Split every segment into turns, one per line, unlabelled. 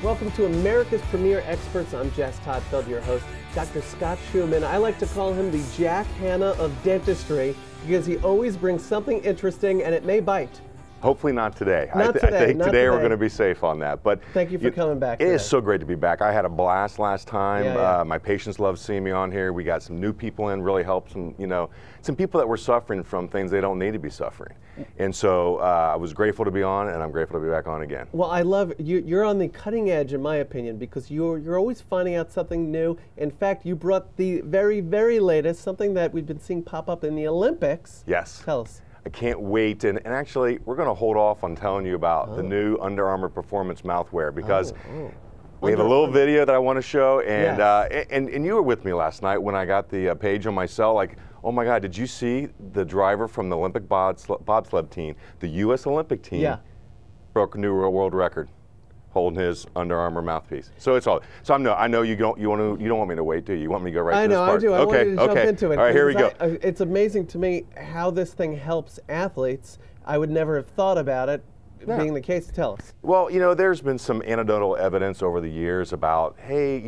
Welcome to America's Premier Experts. I'm Jess Todfeld, your host, Dr. Scott Schumann. I like to call him the Jack Hanna of dentistry because he always brings something interesting and it may bite.
Hopefully not today.
I
think today we're going to be safe on that. But
thank you for coming back.
It is so great to be back. I had a blast last time. My patients love seeing me on here. We got some new people in, really helped some, some people that were suffering from things they don't need to be suffering. And so I was grateful to be on, and I'm grateful to be back on again.
Well, I love you. You're on the cutting edge, in my opinion, because you're always finding out something new. In fact, you brought the very, very latest, something that we've been seeing pop up in the Olympics.
Yes.
Tell us.
I can't wait, and actually, we're going to hold off on telling you about the new Under Armour Performance mouthwear because we have a little video that I want to show, and and you were with me last night when I got the page on my cell, like, oh my God, did you see the driver from the Olympic bobsled team, the U.S. Olympic team, broke a new world record, holding his Under Armour mouthpiece. So it's all. So I know you don't want me to wait, do you? You want me to go right to this part?
I do. I want you to jump into it.
All right, here we go.
It's amazing to me how this thing helps athletes. I would never have thought about it being the case. Tell us.
Well, there's been some anecdotal evidence over the years about, hey,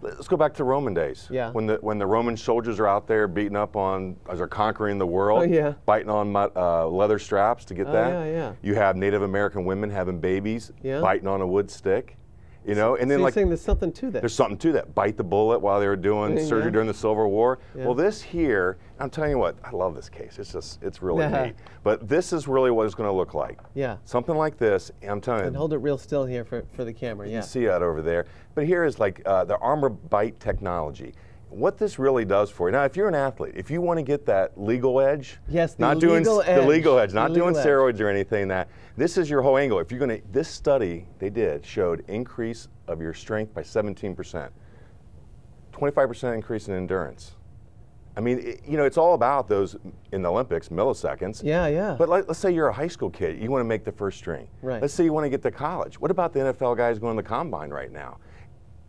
let's go back to Roman days.
Yeah.
When the Roman soldiers are out there beating up on, as they're conquering the world, biting on leather straps to get that. You have Native American women having babies, biting on a wood stick. And then
you're saying there's something to that.
There's something to that. Bite the bullet while they were doing surgery during the Civil War. Well, this here, I'm telling you what, I love this case. It's really neat. But this is really what it's going to look like.
Yeah.
Something like this. I'm telling you.
And hold it real still here for the camera.
You can see that over there. But here is like the Armor Bite technology. What this really does for you. Now, if you're an athlete, if you want to get that legal edge, not doing steroids or anything, this is your whole angle. If you're going to, this study they did showed increase of your strength by 17%, 25% increase in endurance. I mean, it's all about those in the Olympics, milliseconds.
Yeah.
But let's say you're a high school kid, you want to make the first string.
Right.
Let's say you want to get to college. What about the NFL guys going to the combine right now?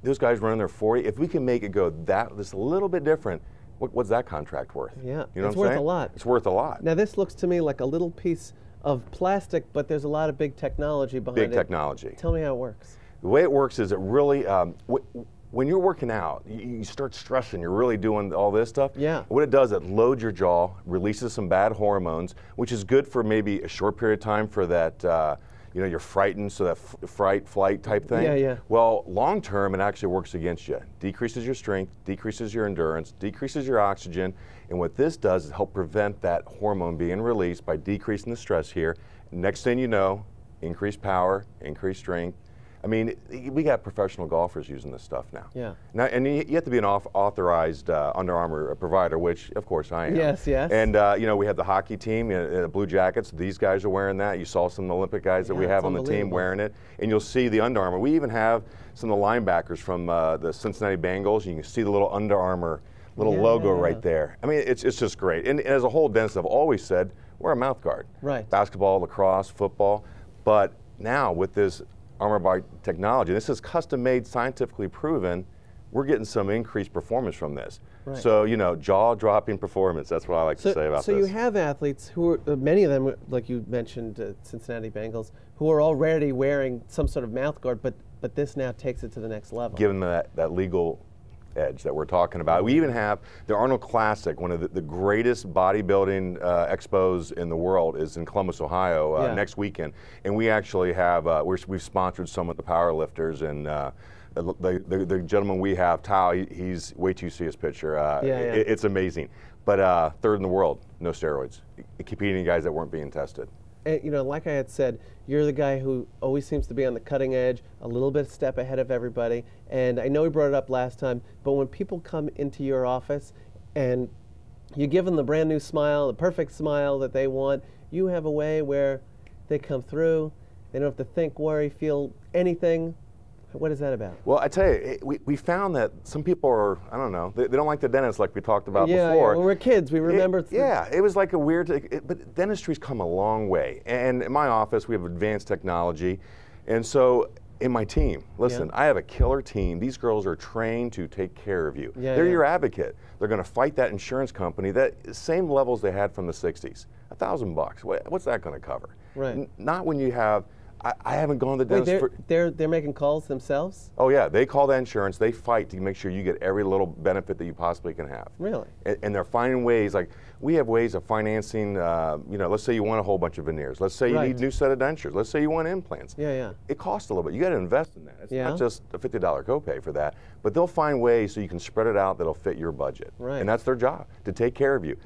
Those guys running their 40. If we can make it go this a little bit different, what's that contract worth?
Yeah,
you know
it's
what I'm
worth
saying?
a lot.
It's worth a lot.
Now this looks to me like a little piece of plastic, but there's a lot of big technology behind it.
Big technology.
Tell me how it works.
The way it works is it really, when you're working out, you start stressing, you're really doing all this stuff.
Yeah.
What it does, it loads your jaw, releases some bad hormones, which is good for maybe a short period of time for that, you're frightened, so that flight type thing.
Yeah.
Well, long term, it actually works against you. Decreases your strength, decreases your endurance, decreases your oxygen, and what this does is help prevent that hormone being released by decreasing the stress here. Next thing you know, increased power, increased strength. I mean, we got professional golfers using this stuff now.
Yeah.
Now, and you have to be an authorized Under Armour provider, which, of course, I am.
Yes.
And, we have the hockey team, Blue Jackets. These guys are wearing that. You saw some Olympic guys that we have on the team wearing it. And you'll see the Under Armour. We even have some of the linebackers from the Cincinnati Bengals. You can see the little Under Armour logo right there. I mean, it's just great. And as a whole dentist, I've always said, wear a mouth guard.
Right.
Basketball, lacrosse, football. But now with this Armor Bite technology, this is custom made, scientifically proven, we're getting some increased performance from this.
Right.
So, jaw-dropping performance, that's what I like to say about this.
So you have athletes who are, many of them, like you mentioned, Cincinnati Bengals, who are already wearing some sort of mouth guard, but this now takes it to the next level.
Give them that legal edge that we're talking about. We even have the Arnold Classic, one of the greatest bodybuilding expos in the world is in Columbus, Ohio, next weekend. And we actually have, we've sponsored some of the power lifters, and the gentleman we have, Tao, he's, wait till you see his picture. It's amazing. But third in the world, no steroids, competing guys that weren't being tested.
And, like I had said, you're the guy who always seems to be on the cutting edge, a little bit step ahead of everybody. And I know we brought it up last time, but when people come into your office and you give them the brand new smile, the perfect smile that they want, you have a way where they come through, they don't have to think, worry, feel anything. What is that about?
Well, I tell you, we found that some people are, I don't know, they don't like the dentist like we talked about before.
Yeah, when we're kids, we remember.
It was like a weird, but dentistry's come a long way. And in my office, we have advanced technology. And so in my team, listen, I have a killer team. These girls are trained to take care of you. They're your advocate. They're going to fight that insurance company, that same levels they had from the 60s. $1,000 bucks. What's that going to cover?
Right.
Not when you have I haven't gone to the dentist
they're making calls themselves?
Oh yeah, they call the insurance. They fight to make sure you get every little benefit that you possibly can have.
Really?
And they're finding ways, like we have ways of financing, you know, let's say you want a whole bunch of veneers. Let's say you need a new set of dentures. Let's say you want implants.
Yeah, yeah.
It costs a little bit. You got to invest in that. It's not just a $50 copay for that, but they'll find ways so you can spread it out that'll fit your budget.
Right.
And that's their job, to take care of you.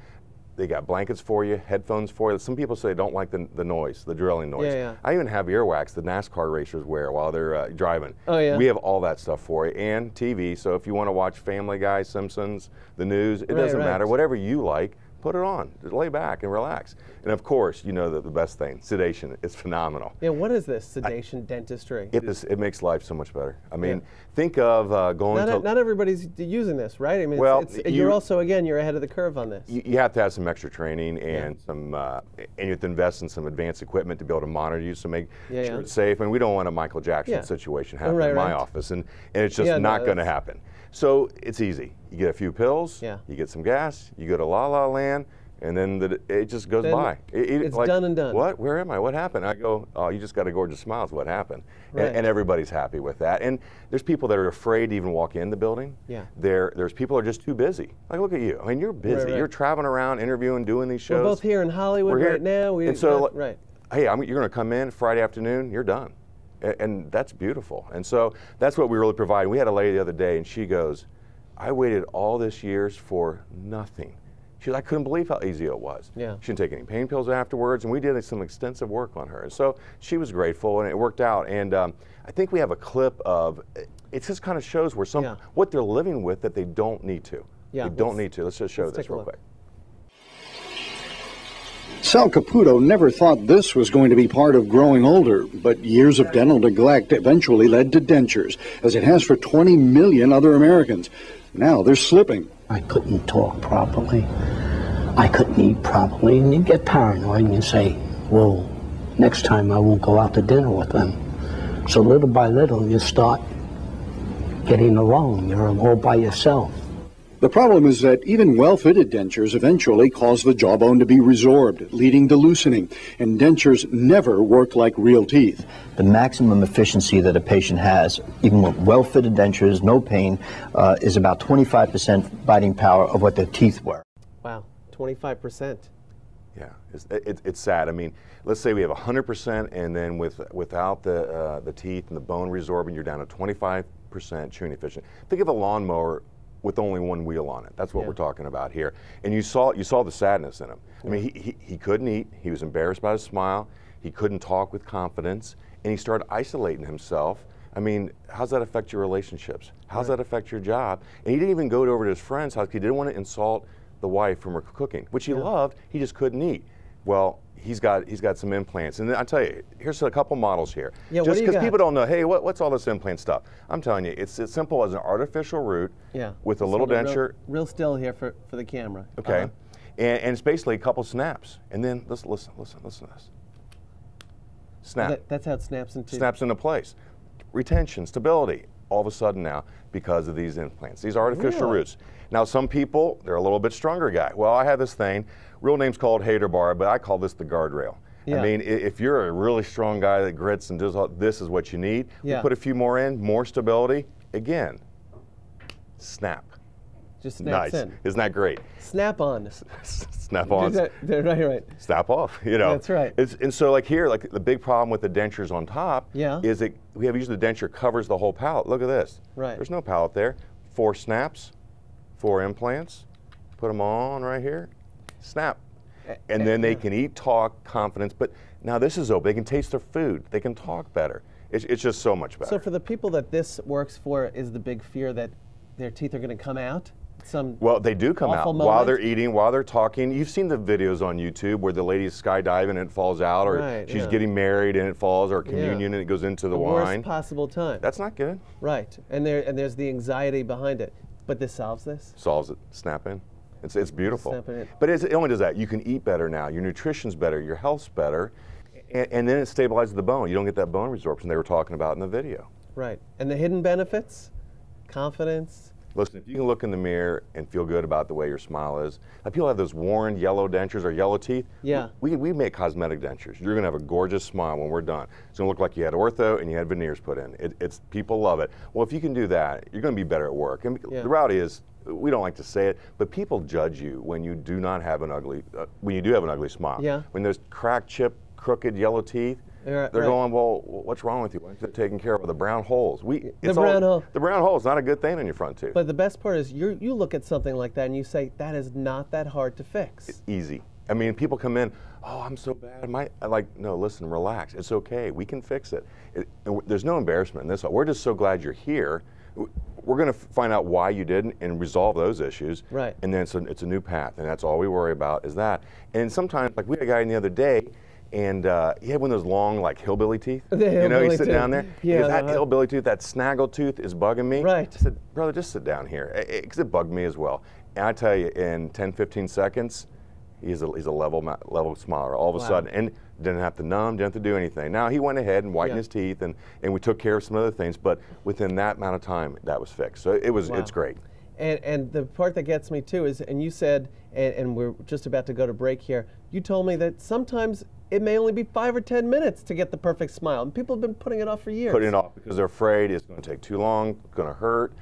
They got blankets for you, headphones for you. Some people say they don't like the noise, the drilling noise.
Yeah, yeah.
I even have earwax the NASCAR racers wear while they're driving.
Oh, yeah.
We have all that stuff for you, and TV. So if you want to watch Family Guy, Simpsons, the news, it doesn't matter. Whatever you like, put it on. Just lay back and relax. And of course, you know the best thing, sedation. It's phenomenal.
Yeah, what is this, sedation dentistry?
It makes life so much better. I mean, think of going to...
Not everybody's using this, right? I mean,
well,
you're also, again, you're ahead of the curve on this.
You have to have some extra training and some, and you have to invest in some advanced equipment to be able to monitor you, so make sure it's safe. And we don't want a Michael Jackson situation happen in my office, and it's just not going to happen. So it's easy. You get a few pills, you get some gas, you go to La La Land, and then it just goes by.
It's
like,
done and done.
What? Where am I? What happened? I go, oh, you just got a gorgeous smile is what happened. And everybody's happy with that. And there's people that are afraid to even walk in the building. Yeah. There's people that are just too busy. Like, look at you. I mean, you're busy. You're traveling around, interviewing, doing these shows.
We're both here in Hollywood right now.
And so, hey, you're going to come in Friday afternoon, you're done. And that's beautiful. And so that's what we really provide. We had a lady the other day, and she goes, I waited all this years for nothing. She goes, I couldn't believe how easy it was. Yeah. She didn't take any pain pills afterwards, and we did some extensive work on her. And so she was grateful, and it worked out. And I think we have a clip of, it just kind of shows where what they're living with that they don't need to. They don't need to. Let's just show this real quick.
Sal Caputo never thought this was going to be part of growing older, but years of dental neglect eventually led to dentures, as it has for 20 million other Americans. Now they're slipping.
I couldn't talk properly. I couldn't eat properly, and you get paranoid and you say, well, next time I won't go out to dinner with them. So little by little you start getting alone. You're all by yourself.
The problem is that even well-fitted dentures eventually cause the jawbone to be resorbed, leading to loosening, and dentures never work like real teeth.
The maximum efficiency that a patient has, even with well-fitted dentures, no pain, is about 25% biting power of what their teeth were.
Wow, 25%.
Yeah, it's sad. I mean, let's say we have 100%, and then without the teeth and the bone resorbing, you're down to 25% chewing efficiency. Think of a lawnmower with only one wheel on it. That's what we're talking about here. And you saw the sadness in him. I mean, he couldn't eat. He was embarrassed by his smile. He couldn't talk with confidence, and he started isolating himself. I mean, how's that affect your relationships? How's that affect your job? And he didn't even go over to his friend's house. He didn't want to insult the wife from her cooking, which he loved. He just couldn't eat. Well, he's got some implants, and I tell you, here's a couple models here. Yeah, just because people don't know, hey, what's all this implant stuff? I'm telling you, it's as simple as an artificial root with a little denture.
Real still here for the camera.
Okay, and it's basically a couple snaps, and then listen to this. Snap.
That's how it snaps into.
Snaps into place. Retention, stability. All of a sudden now, because of these implants, these artificial roots. Now, some people, they're a little bit stronger guy. Well, I have this thing, real name's called Hader Bar, but I call this the guardrail. I mean, if you're a really strong guy that grits and does all, this is what you need. We put a few more in, more stability. Again, snap.
Just snaps in.
Isn't that great?
Snap on.
Snap on.
Right.
Snap off. You know.
That's right.
And so, like here, like the big problem with the dentures on top is that we have usually the denture covers the whole palate. Look at this.
Right.
There's no palate there. 4 snaps, 4 implants. Put them on right here. Snap. And then they can eat, talk, confidence. But now this is open. They can taste their food. They can talk better. It's just so much better.
So for the people that this works for, is the big fear that their teeth are going to come out?
Well, they do come out while they're eating, while they're talking. You've seen the videos on YouTube where the lady's skydiving and it falls out, or she's getting married and it falls, or communion and it goes into the wine.
Worst possible time.
That's not good.
Right, and there's the anxiety behind it. But this solves this?
Solves it. Snap in. It's beautiful. But it only does that. You can eat better now. Your nutrition's better. Your health's better. And then it stabilizes the bone. You don't get that bone resorption they were talking about in the video.
Right. And the hidden benefits? Confidence,
Listen, if you can look in the mirror and feel good about the way your smile is, like people have those worn yellow dentures or yellow teeth.
Yeah.
We make cosmetic dentures. You're gonna have a gorgeous smile when we're done. It's gonna look like you had ortho and you had veneers put in. It's people love it. Well, if you can do that, you're gonna be better at work. And the reality is, we don't like to say it, but people judge you when you do not have an ugly, when you do have an ugly smile.
Yeah.
When there's cracked, chipped, crooked, yellow teeth, they're going, well, what's wrong with you? Why aren't you taking care of the brown holes? The brown hole is not a good thing in your front tooth.
But the best part is you look at something like that and you say, that is not that hard to fix.
It's easy. I mean, people come in, oh, I'm so bad. I'm like, no, listen, relax. It's okay. We can fix it. There's no embarrassment in this. We're just so glad you're here. We're going to find out why you didn't and resolve those issues.
Right.
And then it's a new path, and that's all we worry about is that. And sometimes, like we had a guy in the other day, and he had one of those long, like hillbilly teeth. You know, he's sitting down there.
Yeah,
because that hillbilly tooth, that snaggle tooth, is bugging me.
Right.
I said, brother, just sit down here, because it bugged me as well. And I tell you, in 10, 15 seconds, he's a level smiler all of a sudden, and didn't have to numb, didn't have to do anything. Now he went ahead and whitened his teeth, and we took care of some other things, but within that amount of time, that was fixed. So it's great.
And the part that gets me too is, and you said, and we're just about to go to break here, you told me that sometimes it may only be 5 or 10 minutes to get the perfect smile, and people have been putting it off for years.
Putting it off because they're afraid it's going to take too long, it's going to hurt,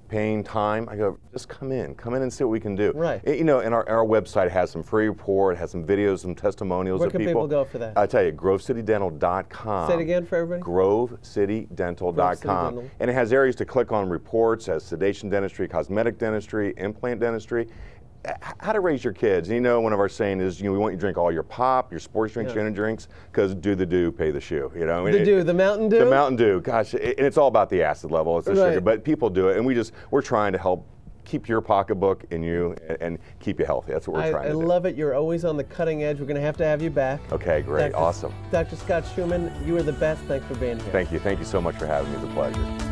pain, time. I go, just come in and see what we can do.
Right.
You know, and our website has some free report, has some videos, some testimonials of people.
Where can people go for that?
I tell you, GroveCityDental.com.
Say it again for everybody.
GroveCityDental.com. And it has areas to click on reports, has sedation dentistry, cosmetic dentistry, implant dentistry. How to raise your kids. You know, one of our saying is, you know, we want you to drink all your pop, your sports drinks, your energy drinks, because do the do, pay the shoe. You know,
the Mountain Dew.
The Mountain Dew. Gosh, and it's all about the acid level. It's the sugar, but people do it, and we're trying to help keep your pocketbook in you and keep you healthy. That's what we're trying to do.
I love it. You're always on the cutting edge. We're going to have you back.
Okay, great, awesome.
Dr. Scott Schumann, you are the best. Thanks for being here.
Thank you. Thank you so much for having me. It's a pleasure.